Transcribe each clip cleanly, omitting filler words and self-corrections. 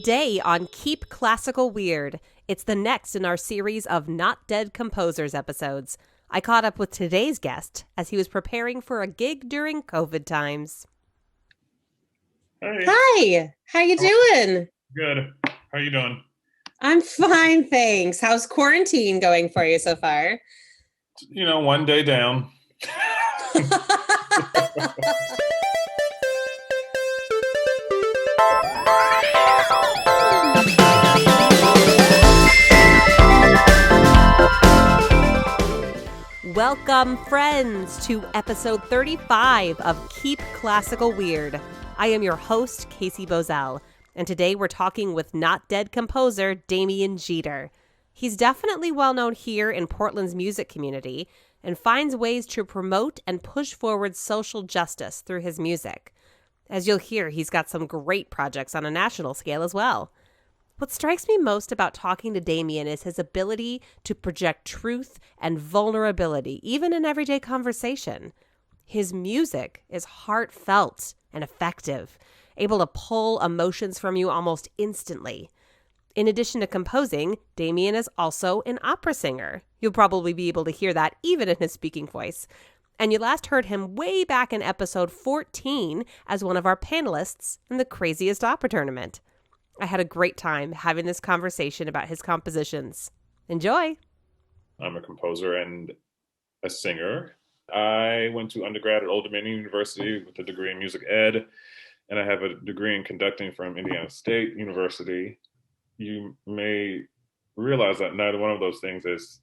Today on Keep Classical Weird, it's the next in our series of Not Dead Composers episodes. I caught up with today's guest as he was preparing for a gig during COVID times. Hey. Hi, how you doing? Good. How you doing? I'm fine, thanks. How's quarantine going for you so far? You know, one day down. Welcome, friends, to episode 35 of Keep Classical Weird. I am your host, Casey Bozell, and today we're talking with Not Dead composer Damien Jeter. He's definitely well known here in Portland's music community and finds ways to promote and push forward social justice through his music. As you'll hear, he's got some great projects on a national scale as well. What strikes me most about talking to Damien is his ability to project truth and vulnerability, even in everyday conversation. His music is heartfelt and effective, able to pull emotions from you almost instantly. In addition to composing, Damien is also an opera singer. You'll probably be able to hear that even in his speaking voice. And you last heard him way back in episode 14 as one of our panelists in the Craziest Opera Tournament. I had a great time having this conversation about his compositions. Enjoy! I'm a composer and a singer. I went to undergrad at Old Dominion University with a degree in music ed, and I have a degree in conducting from Indiana State University. You may realize that neither one of those things is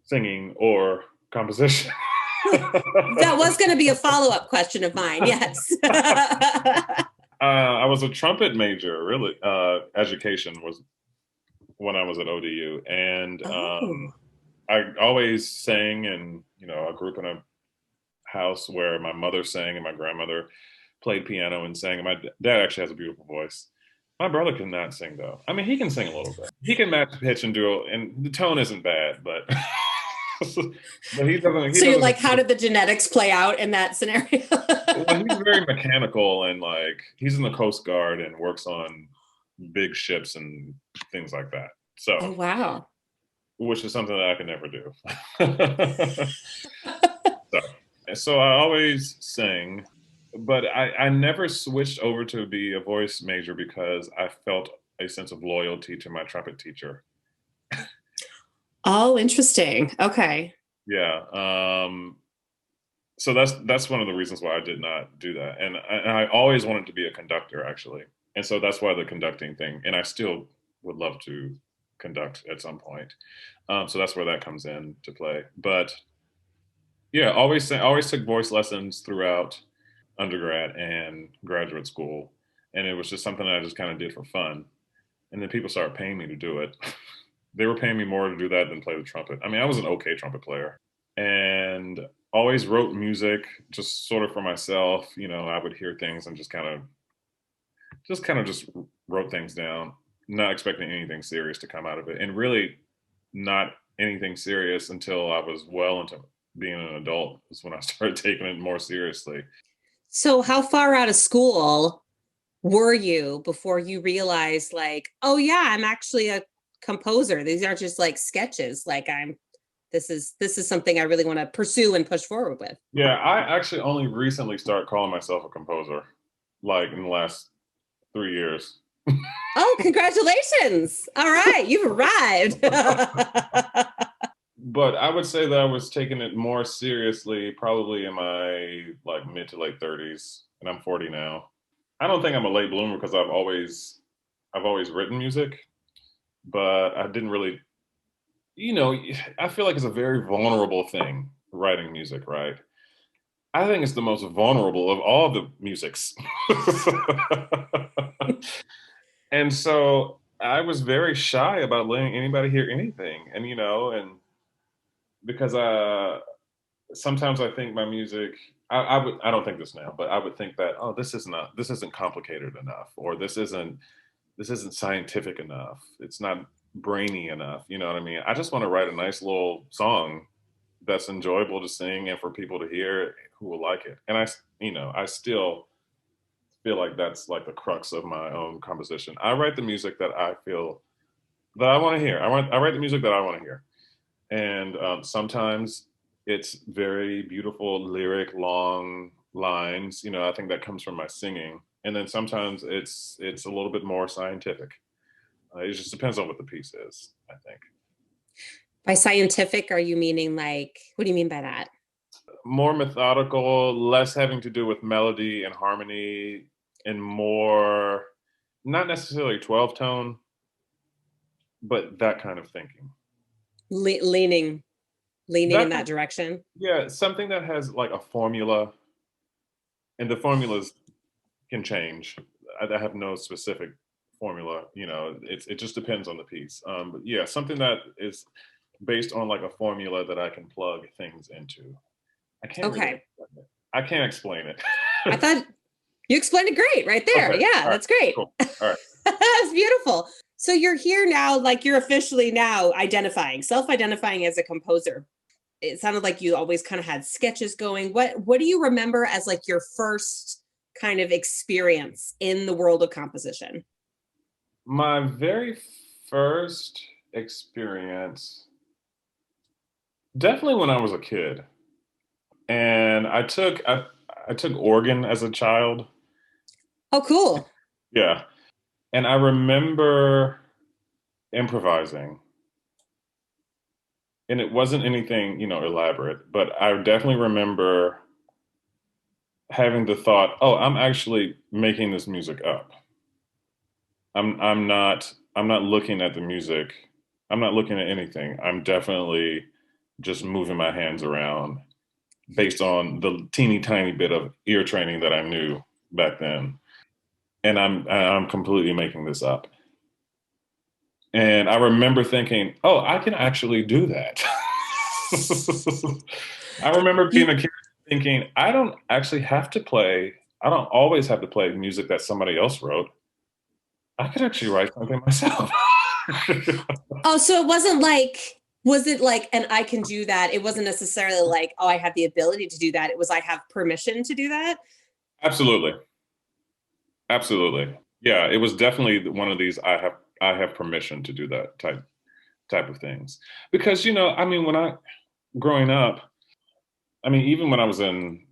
singing or composition. That was going to be a follow-up question of mine, yes. I was a trumpet major, really. Education was when I was at ODU. And I always sang, and, you know, I grew up in a house where my mother sang and my grandmother played piano and sang. And my dad actually has a beautiful voice. My brother cannot sing, though. I mean, he can sing a little bit. He can match pitch and duo, and the tone isn't bad, but... but he doesn't. So you're like, how did the genetics play out in that scenario? Well, he's very mechanical, and like he's in the Coast Guard and works on big ships and things like that. So, oh, wow. Which is something that I could never do. so I always sang, but I never switched over to be a voice major because I felt a sense of loyalty to my trumpet teacher. Oh, interesting. Okay. Yeah. So that's one of the reasons why I did not do that. And I always wanted to be a conductor, actually. And so that's why the conducting thing, and I still would love to conduct at some point. So that's where that comes in to play. But yeah, always took voice lessons throughout undergrad and graduate school. And it was just something that I just kind of did for fun. And then people started paying me to do it. They were paying me more to do that than play the trumpet. I mean, I was an okay trumpet player and always wrote music just sort of for myself. You know, I would hear things and just wrote things down, not expecting anything serious to come out of it. And really not anything serious until I was well into being an adult is when I started taking it more seriously. So how far out of school were you before you realized like, oh yeah, I'm actually a composer? These aren't just like sketches. Like this is something I really want to pursue and push forward with. Yeah, I actually only recently started calling myself a composer, like in the last 3 years. Oh, congratulations. All right, you've arrived. But I would say that I was taking it more seriously probably in my like mid to late 30s, and I'm 40 now. I don't think I'm a late bloomer because I've always written music. But I didn't really, you know, I feel like it's a very vulnerable thing, writing music, right? I think it's the most vulnerable of all the musics. And so I was very shy about letting anybody hear anything. And, you know, and because sometimes I think my music, I don't think this now, but I would think that, oh, this isn't complicated enough, or this isn't scientific enough. It's not brainy enough. You know what I mean? I just want to write a nice little song that's enjoyable to sing and for people to hear who will like it. And I still feel like that's like the crux of my own composition. I write the music that I feel that I want to hear. I write the music that I want to hear, and sometimes it's very beautiful, lyric, long lines. You know, I think that comes from my singing, and then sometimes it's a little bit more scientific. It just depends on what the piece is, I think. By scientific, are you meaning like, what do you mean by that? More methodical, less having to do with melody and harmony, and more not necessarily 12 tone, but that kind of thinking. Leaning in That that direction. yeah, something that has like a formula, and the formulas can change. I have no specific formula. You know, it just depends on the piece. But yeah, something that is based on like a formula that I can plug things into. I can't really. Okay. I can't explain it. I thought you explained it great right there. Okay. Yeah, All right. that's great. Cool. All right. That's beautiful. So you're here now, like you're officially now self-identifying as a composer. It sounded like you always kind of had sketches going. What do you remember as like your first kind of experience in the world of composition? My very first experience, definitely when I was a kid, and I took organ as a child. Oh, cool. Yeah, and I remember improvising, and it wasn't anything, you know, elaborate, but I definitely remember having the thought, "Oh, I'm actually making this music up. I'm not looking at the music. I'm not looking at anything. I'm definitely just moving my hands around based on the teeny tiny bit of ear training that I knew back then, and I'm completely making this up." And I remember thinking, "Oh, I can actually do that." I remember being You a kid thinking, "I don't actually have to play. I don't always have to play music that somebody else wrote. I could actually write something myself." Oh, so was it like, and I can do that? It wasn't necessarily like, oh, I have the ability to do that. It was, I have permission to do that. Absolutely. Absolutely. Yeah, it was definitely one of these I have permission to do that type of things. Because, you know, I mean, when I growing up, I mean, even when I was in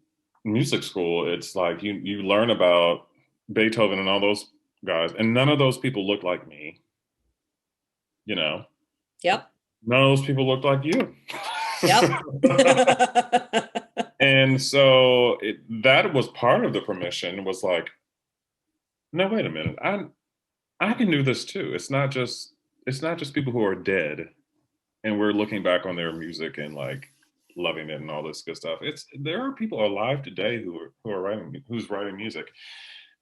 music school, it's like you learn about Beethoven and all those guys, and none of those people look like me, you know. Yep. None of those people look like you. Yep. And so that was part of the permission was like, no, wait a minute. I can do this too. It's not just people who are dead and we're looking back on their music and like loving it and all this good stuff. It's there are people alive today who are writing who's writing music.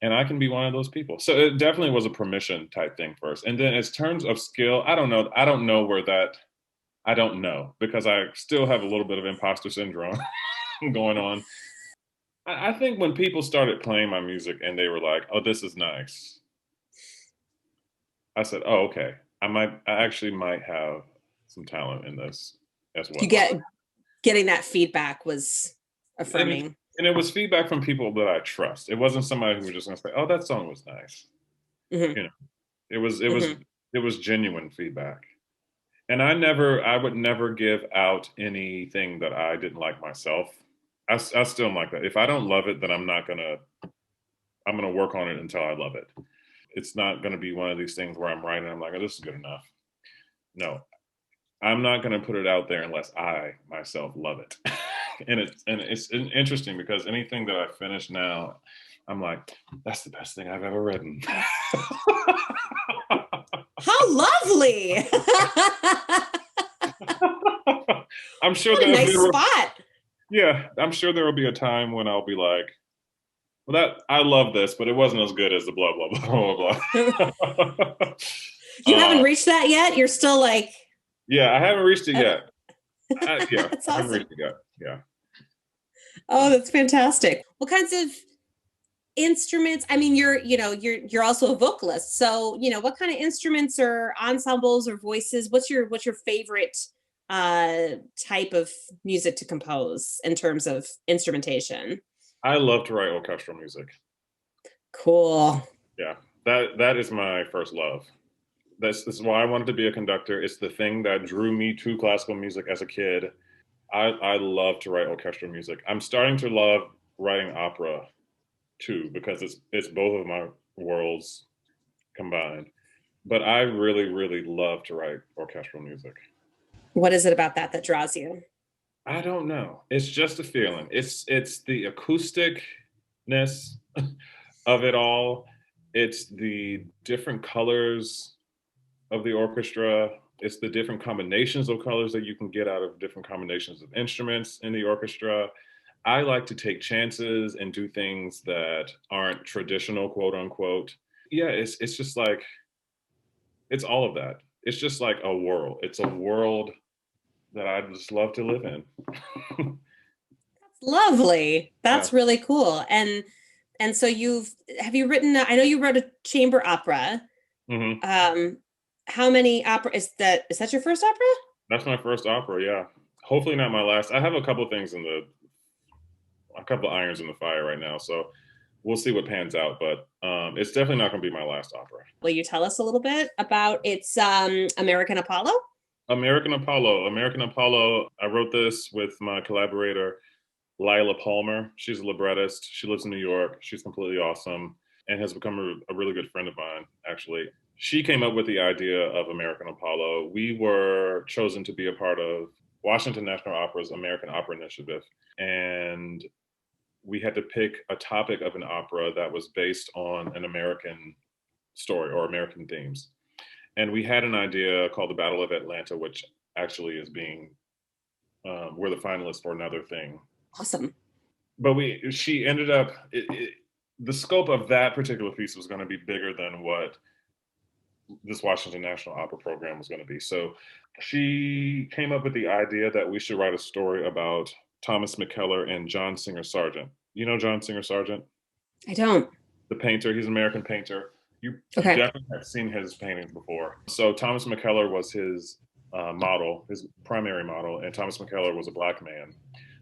And I can be one of those people. So it definitely was a permission type thing first. And then as terms of skill, I don't know. I don't know where that I don't know because I still have a little bit of imposter syndrome going on. I think when people started playing my music and they were like, "Oh, this is nice," I said, "Oh, okay. I actually might have some talent in this as You well." getting that feedback was And affirming. and it was feedback from people that I trust. It wasn't somebody who was just going to say, "Oh, that song was nice." Hmm. You know, Hmm. it was genuine feedback. And I would never give out anything that I didn't like myself. I still am like that. If I don't love it, then I'm gonna work on it until I love it. It's not gonna be one of these things where I'm writing. I'm like, oh, this is good enough. No, I'm not gonna put it out there unless I myself love it. And it's interesting because anything that I finish now, I'm like, that's the best thing I've ever written. How lovely. I'm sure What a that nice spot. yeah, I'm sure there will be a time when I'll be like, well, that I love this, but it wasn't as good as the blah blah blah blah blah. You haven't uh, reached that yet? You're still like, yeah, I haven't reached it yet. Yeah, that's I haven't awesome. reached it yet. Yeah. Oh, that's fantastic. What kinds of instruments? I mean, you're also a vocalist. So, what kind of instruments or ensembles or voices? What's your favorite type of music to compose in terms of instrumentation? I love to write orchestral music. Cool. Yeah, that is my first love. This is why I wanted to be a conductor. It's the thing that drew me to classical music as a kid. I love to write orchestral music. I'm starting to love writing opera too, because it's both of my worlds combined. But I really, really love to write orchestral music. What is it about that draws you? I don't know. It's just a feeling. It's the acousticness of it all. It's the different colors of the orchestra. It's the different combinations of colors that you can get out of different combinations of instruments in the orchestra. I like to take chances and do things that aren't traditional, quote unquote. Yeah, it's just like it's all of that. It's just like a world. It's a world that I just love to live in. Lovely. Yeah. That's really cool. And so have you written, I know you wrote a chamber opera. Hmm. How many opera is that your first opera? That's my first opera. Yeah. Hopefully not my last. I have a couple of things a couple of irons in the fire right now. So we'll see what pans out. But it's definitely not going to be my last opera. Will you tell us a little bit about its American Apollo? American Apollo. American Apollo. I wrote this with my collaborator, Lila Palmer. She's a librettist. She lives in New York. She's completely awesome and has become a really good friend of mine, actually. She came up with the idea of American Apollo. We were chosen to be a part of Washington National Opera's American Opera Initiative. And we had to pick a topic of an opera that was based on an American story or American themes. And we had an idea called the Battle of Atlanta, which actually is we're the finalists for another thing. Awesome. But she ended up, the scope of that particular piece was going to be bigger than what this Washington National Opera program was going to be. So she came up with the idea that we should write a story about Thomas McKellar and John Singer Sargent. You know John Singer Sargent? I don't. The painter. He's an American painter. You Okay. definitely have seen his paintings before. So Thomas McKellar was his model, his primary model, and Thomas McKellar was a Black man.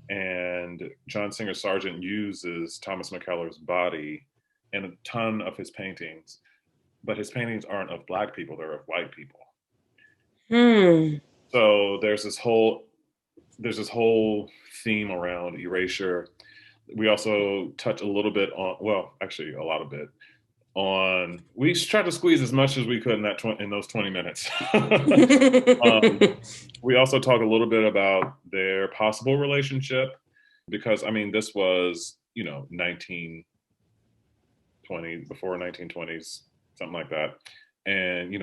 And John Singer Sargent uses Thomas McKellar's body in a ton of his paintings, but his paintings aren't of Black people, they're of white people. So there's this whole theme around erasure. We also touch a little bit on, well, actually a lot of it, on, we tried to squeeze as much as we could in those 20 minutes. We also talk a little bit about their possible relationship, because I mean, this was, 1920, before 1920s, something like that. And,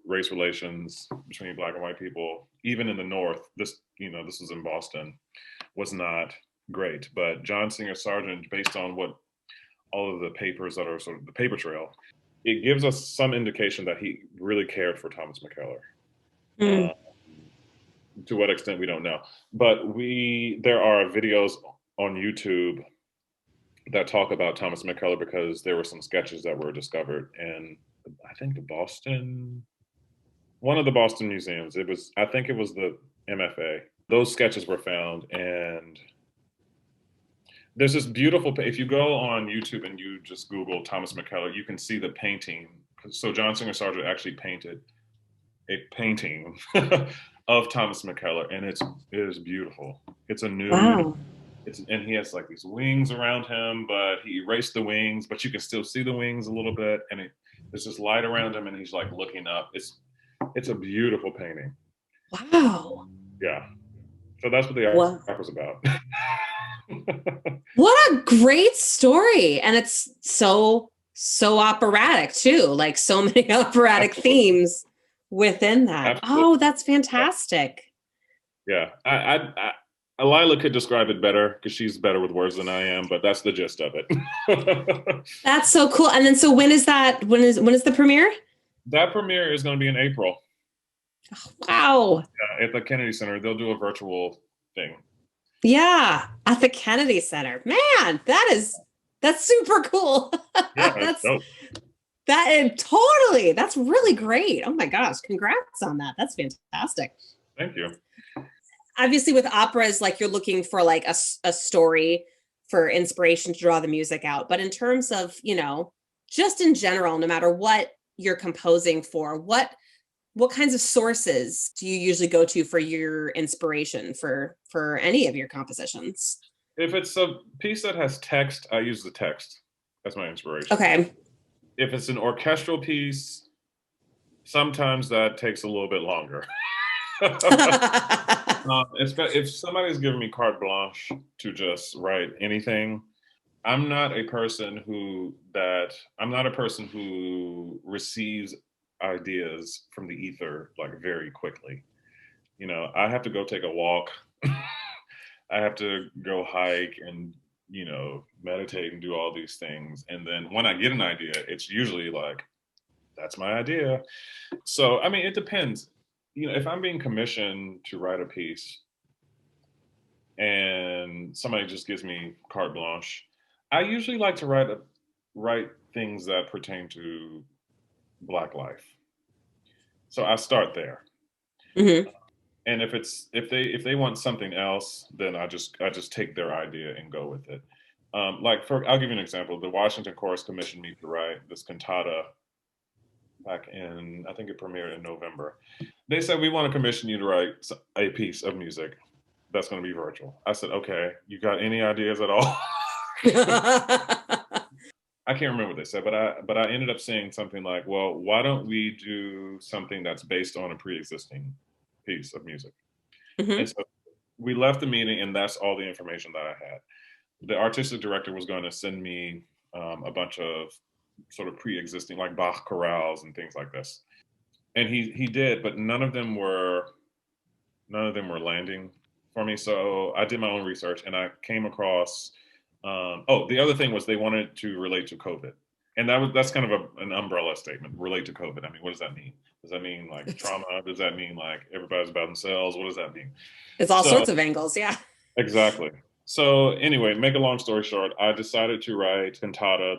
race relations between Black and white people, even in the North, this was in Boston, was not great. But John Singer Sargent, based on what all of the papers that are sort of the paper trail, it gives us some indication that he really cared for Thomas McKellar. To what extent, we don't know. But there are videos on YouTube that talk about Thomas McKellar, because there were some sketches that were discovered in, I think, one of the Boston museums. I think it was the MFA. Those sketches were found, and there's this beautiful, if you go on YouTube and you just Google Thomas McKellar, you can see the painting. So John Singer Sargent actually painted a painting of Thomas McKellar, and it is beautiful. It's a nude. Wow. And he has like these wings around him, but he erased the wings, but you can still see the wings a little bit, and there's this light around him, and he's like looking up. It's a beautiful painting. Wow. Yeah. So that's what the opera's about. What a great story. And it's so operatic too, like so many operatic themes within that. Absolutely. Oh, that's fantastic. Yeah. Lila could describe it better, because she's better with words than I am, but that's the gist of it. That's so cool. And then, so when is the premiere? That premiere is going to be in April. Oh, wow. Yeah, at the Kennedy Center. They'll do a virtual thing. Yeah, at the Kennedy Center. Man, that's super cool. Yeah, dope. Totally. That's really great. Oh my gosh. Congrats on that. That's fantastic. Thank you. Obviously with operas, like, you're looking for like a story for inspiration to draw the music out. But in terms of, just in general, no matter what you're composing for, what kinds of sources do you usually go to for your inspiration for any of your compositions? If it's a piece that has text, I use the text as my inspiration. Okay. If it's an orchestral piece, sometimes that takes a little bit longer. If somebody's giving me carte blanche to just write anything, I'm not a person who receives ideas from the ether like very quickly. I have to go take a walk. I have to go hike and meditate and do all these things. And then when I get an idea, it's usually like, that's my idea. So, I mean, it depends. If I'm being commissioned to write a piece and somebody just gives me carte blanche, I usually like to write things that pertain to Black life. So I start there. Mm-hmm. And if they want something else, then I just take their idea and go with it. I'll give you an example. The Washington Chorus commissioned me to write this cantata back in, I think it premiered in November. They said, we want to commission you to write a piece of music that's going to be virtual. I said, okay, you got any ideas at all? I can't remember what they said, but I ended up saying something like, well, why don't we do something that's based on a pre-existing piece of music? Mm-hmm. And so we left the meeting, and that's all the information that I had. The artistic director was going to send me a bunch of sort of pre-existing, like Bach chorales and things like this, and he did, but none of them were landing for me. So I did my own research, and I came across. The other thing was they wanted to relate to COVID, and that's kind of an umbrella statement. Relate to COVID. I mean, what does that mean? Does that mean like trauma? Does that mean like everybody's about themselves? What does that mean? It's all sorts of angles, yeah. Exactly. So anyway, make a long story short, I decided to write cantata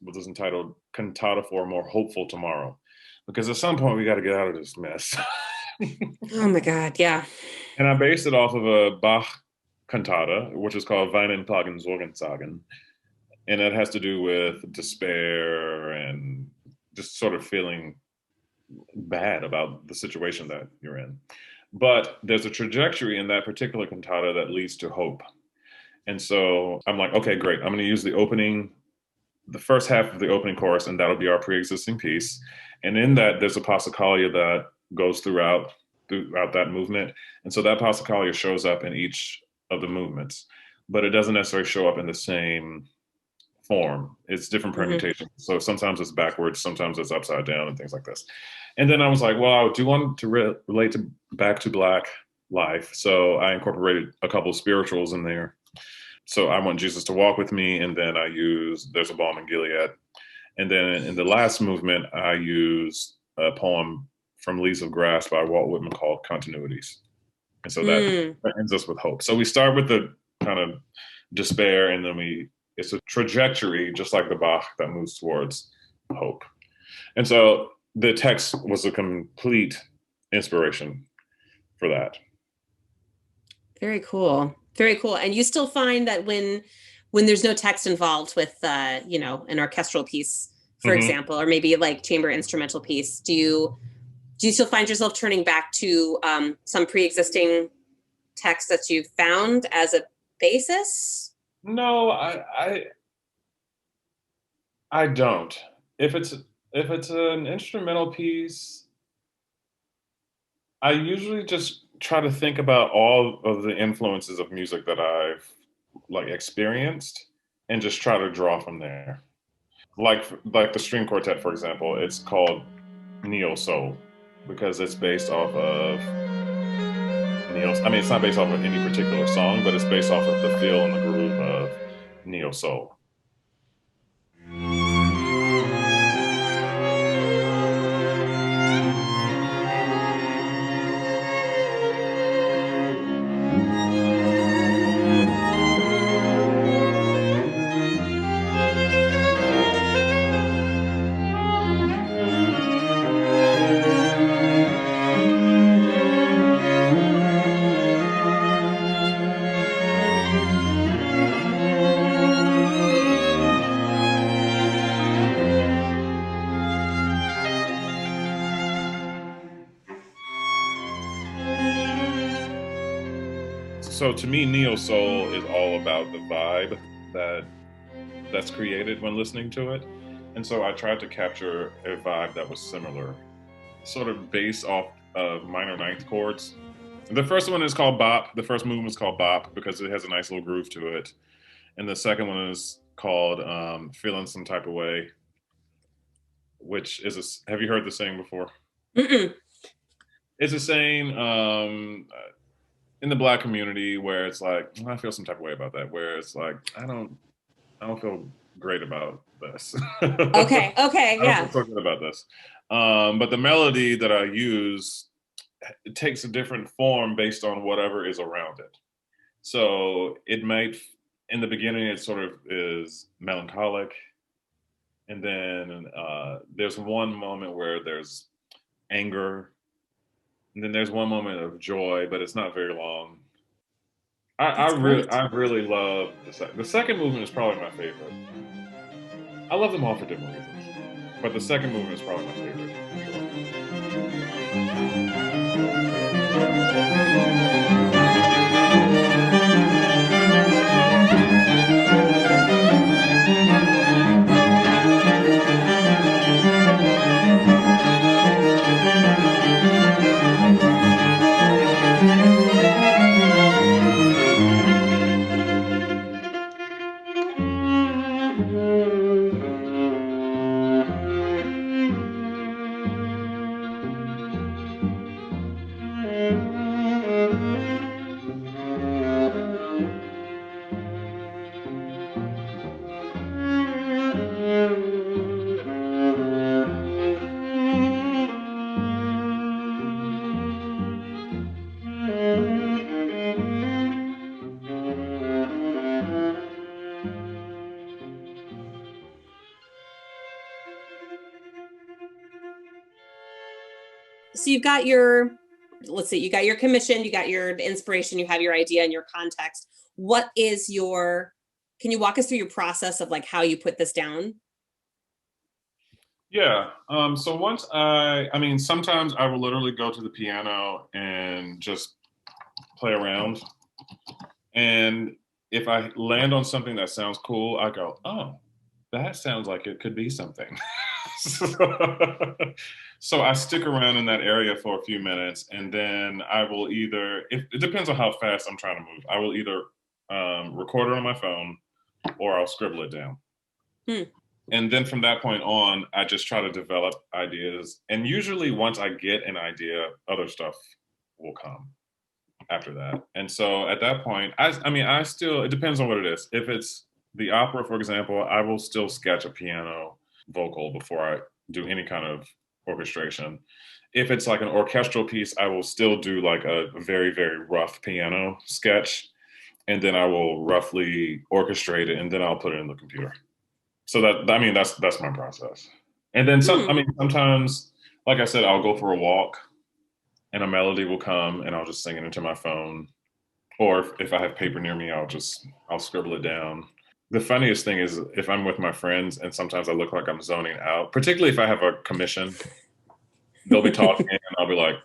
what was entitled Cantata for a More Hopeful Tomorrow, because at some point we got to get out of this mess. Oh my God, yeah. And I based it off of a Bach cantata, which is called Weinen, Klagen, Sorgen, Sagen. And that has to do with despair and just sort of feeling bad about the situation that you're in. But there's a trajectory in that particular cantata that leads to hope. And so I'm like, okay, great. I'm going to use the first half of the opening chorus, and that'll be our pre-existing piece. And in that, there's a Passacaglia that goes throughout that movement. And so that Passacaglia shows up in each of the movements, but it doesn't necessarily show up in the same form. It's different permutations. Mm-hmm. So sometimes it's backwards, sometimes it's upside down and things like this. And then I was like, well, I do want to relate back to Black life. So I incorporated a couple of spirituals in there. So I Want Jesus to Walk With Me, and then I use There's a Balm in Gilead. And then in the last movement, I use a poem from Leaves of Grass by Walt Whitman called Continuities. And so that ends us with hope. So we start with the kind of despair, and then it's a trajectory, just like the Bach, that moves towards hope. And so the text was a complete inspiration for that. Very cool. Very cool. And you still find that when there's no text involved with, an orchestral piece, for example, or maybe like chamber instrumental piece, do you still find yourself turning back to some pre-existing text that you've found as a basis? No, I don't. If it's an instrumental piece, I usually just try to think about all of the influences of music that I've experienced and just try to draw from there. Like the string quartet, for example, it's called Neo Soul because it's based off of it's not based off of any particular song, but it's based off of the feel and the groove of Neo Soul. So to me, neo soul is all about the vibe that's created when listening to it. And so I tried to capture a vibe that was similar, sort of based off of minor ninth chords. The first one is called Bop. The first movement is called Bop because it has a nice little groove to it. And the second one is called Feeling Some Type of Way, which is have you heard the saying before? Mm-mm. It's a saying in the Black community where it's like, I feel some type of way about that, where it's like, I don't feel great about this. Okay. I don't Yeah. feel so good about this. But the melody that I use, it takes a different form based on whatever is around it. So it might, in the beginning, it sort of is melancholic. And then there's one moment where there's anger. And then there's one moment of joy, but it's not very long. That's great. I really love the second movement is probably my favorite. I love them all for different reasons, but the second movement is probably my favorite. So you've got your, let's see, you got your commission, you got your inspiration, you have your idea and your context. What is your, can you walk us through your process of like how you put this down? Yeah. So once sometimes I will literally go to the piano and just play around. And if I land on something that sounds cool, I go, oh, that sounds like it could be something. So I stick around in that area for a few minutes, and then I will either, if, it depends on how fast I'm trying to move, I will either record it on my phone or I'll scribble it down. And then from that point on, I just try to develop ideas. And usually once I get an idea, other stuff will come after that. And so at that point, I still, it depends on what it is. If it's the opera, for example, I will still sketch a piano vocal before I do any kind of orchestration. If it's like an orchestral piece, I will still do like a very, very rough piano sketch. And then I will roughly orchestrate it, and then I'll put it in the computer. So that's my process. And then sometimes, like I said, I'll go for a walk and a melody will come and I'll just sing it into my phone. Or if I have paper near me, I'll scribble it down. The funniest thing is if I'm with my friends and sometimes I look like I'm zoning out, particularly if I have a commission, they'll be talking and I'll be like,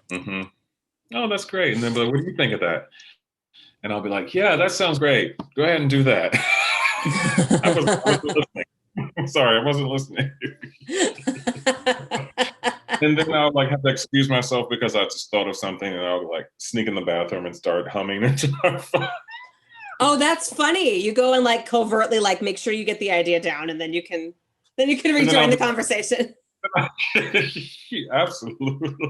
oh, that's great. And then they'll be like, what do you think of that? And I'll be like, yeah, that sounds great. Go ahead and do that. I wasn't listening. Sorry, I wasn't listening. And then I'll like have to excuse myself because I just thought of something, and I'll like sneak in the bathroom and start humming into my phone. Oh, that's funny. You go and like covertly like make sure you get the idea down, and then you can rejoin the conversation. Absolutely.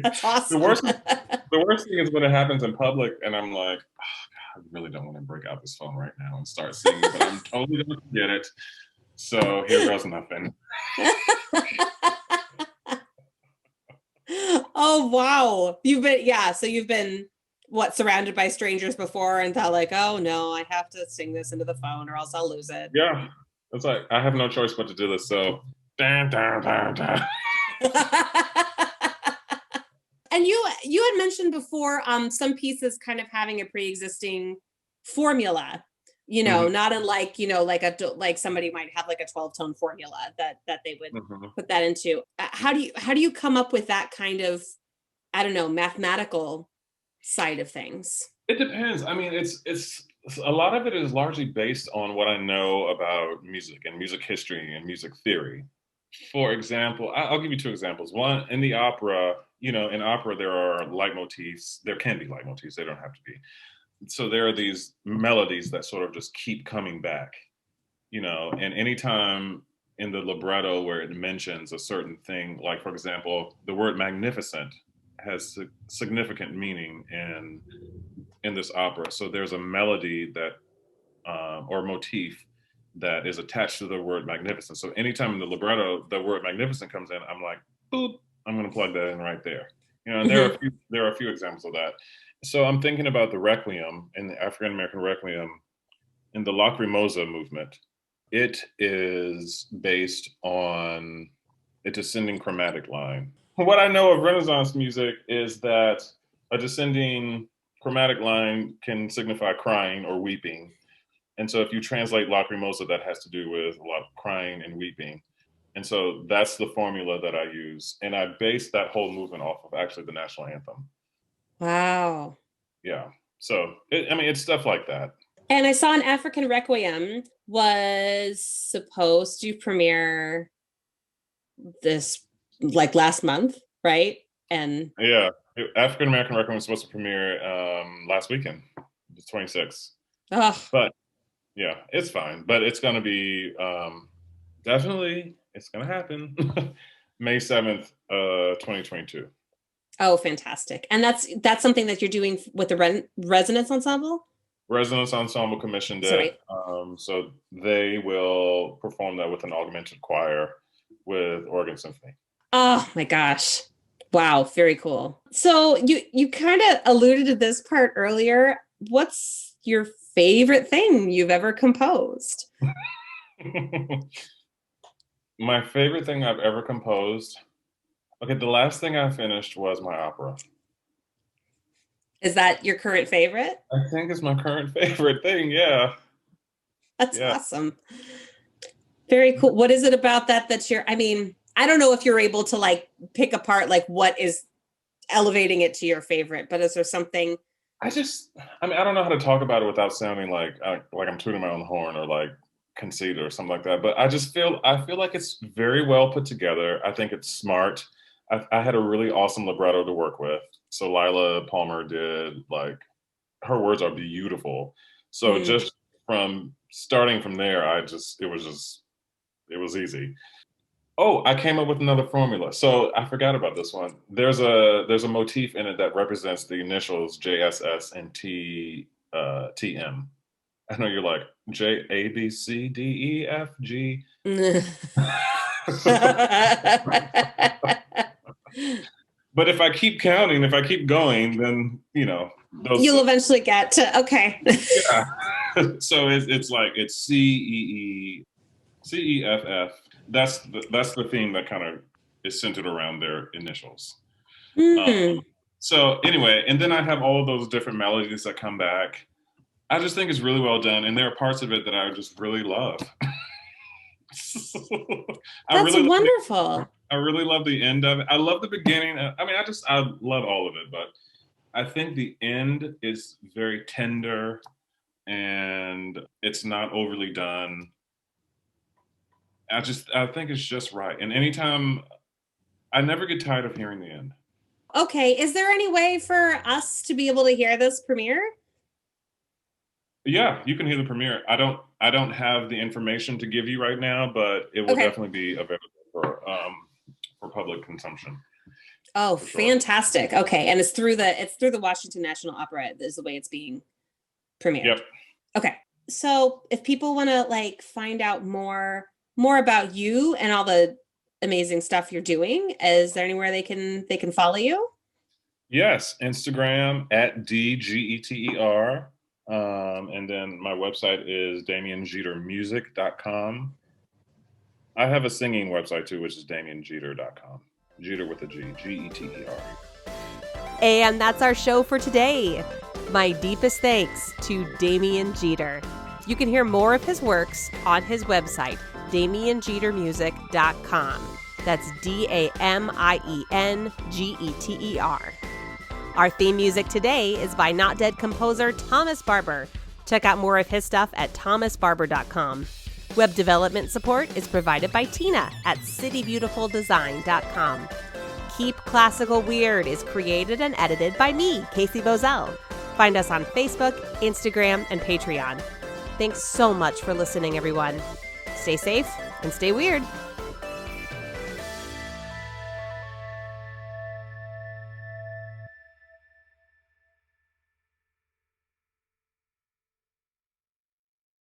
That's awesome. The worst thing is when it happens in public and I'm like, oh, God, I really don't want to break out this phone right now and start singing, but I'm totally going to forget it. So here goes nothing. Oh, wow. You've been what, surrounded by strangers before and thought like, oh no, I have to sing this into the phone or else I'll lose it. Yeah. It's like, I have no choice but to do this. So, And you had mentioned before some pieces kind of having a pre-existing formula, not unlike, like somebody might have like a 12-tone formula that they would put that into. How do you come up with that kind of, I don't know, mathematical side of things? It depends. I mean, it's a lot of it is largely based on what I know about music and music history and music theory. For example, I'll give you two examples. One, in the opera, in opera there are leitmotifs. There can be leitmotifs. They don't have to be. So there are these melodies that sort of just keep coming back, and anytime in the libretto where it mentions a certain thing, like for example, the word magnificent has significant meaning in this opera. So there's a melody that or motif that is attached to the word magnificent. So anytime in the libretto the word magnificent comes in, I'm like, boop, I'm going to plug that in right there. And Mhm. there are a few examples of that. So I'm thinking about the Requiem and the African American Requiem in the Lacrimosa movement. It is based on a descending chromatic line. What I know of Renaissance music is that a descending chromatic line can signify crying or weeping. And so if you translate Lacrimosa, that has to do with a lot of crying and weeping. And so that's the formula that I use. And I base that whole movement off of actually the national anthem. Wow. Yeah. So, it's stuff like that. And I saw an African Requiem was supposed to premiere this like last month, right? And Yeah. African American Requiem was supposed to premiere last weekend, the 26th. oh, But yeah, it's fine. But it's going to be definitely, it's going to happen May 7th, 2022. oh, fantastic. And that's something that you're doing with the Resonance Ensemble? Resonance Ensemble commissioned Sorry. it. So they will perform that with an augmented choir with organ symphony. Oh my gosh. Wow, very cool. So you kind of alluded to this part earlier. What's your favorite thing you've ever composed? My favorite thing I've ever composed. Okay, the last thing I finished was my opera. Is that your current favorite? I think it's my current favorite thing. Yeah. That's Yeah. awesome. Very cool. What is it about that's I don't know if you're able to like pick apart like what is elevating it to your favorite, but is there something? I don't know how to talk about it without sounding like I'm tooting my own horn or like conceited or something like that. But I feel like it's very well put together. I think it's smart. I had a really awesome libretto to work with. So Lila Palmer did, like, her words are beautiful. So just from starting from there, it was easy. Oh, I came up with another formula. So I forgot about this one. There's a motif in it that represents the initials JSS and TM. I know you're like JABCDEFG. But if I keep counting, if I keep going, then you'll eventually get to okay. Yeah. So it's CEECEFF. That's the theme that kind of is centered around their initials. So anyway, and then I have all of those different melodies that come back. I just think it's really well done, and there are parts of it that I just really love. That's wonderful. I really love the end of it. I love the beginning. I love all of it, but I think the end is very tender and it's not overly done. I think it's just right. And anytime, I never get tired of hearing the end. Okay. Is there any way for us to be able to hear this premiere? Yeah, you can hear the premiere. I don't have the information to give you right now, but it will definitely be available for public consumption. Oh, fantastic. Okay. And it's through the Washington National Opera is the way it's being premiered. Yep. Okay. So if people want to like find out more about you and all the amazing stuff you're doing, is there anywhere they can follow you? Yes, Instagram at DGETER. And then my website is DamienJeterMusic.com. I have a singing website too, which is DamienJeter.com. Jeter with a G, GETER. And that's our show for today. My deepest thanks to Damien Jeter. You can hear more of his works on his website, DamienJeterMusic.com. That's DAMIENGETER. Our theme music today is by Not Dead composer Thomas Barber. Check out more of his stuff at thomasbarber.com. Web development support is provided by Tina at citybeautifuldesign.com. Keep Classical Weird is created and edited by me, Casey Bozell. Find us on Facebook, Instagram, and Patreon. Thanks so much for listening, everyone. Stay safe and stay weird.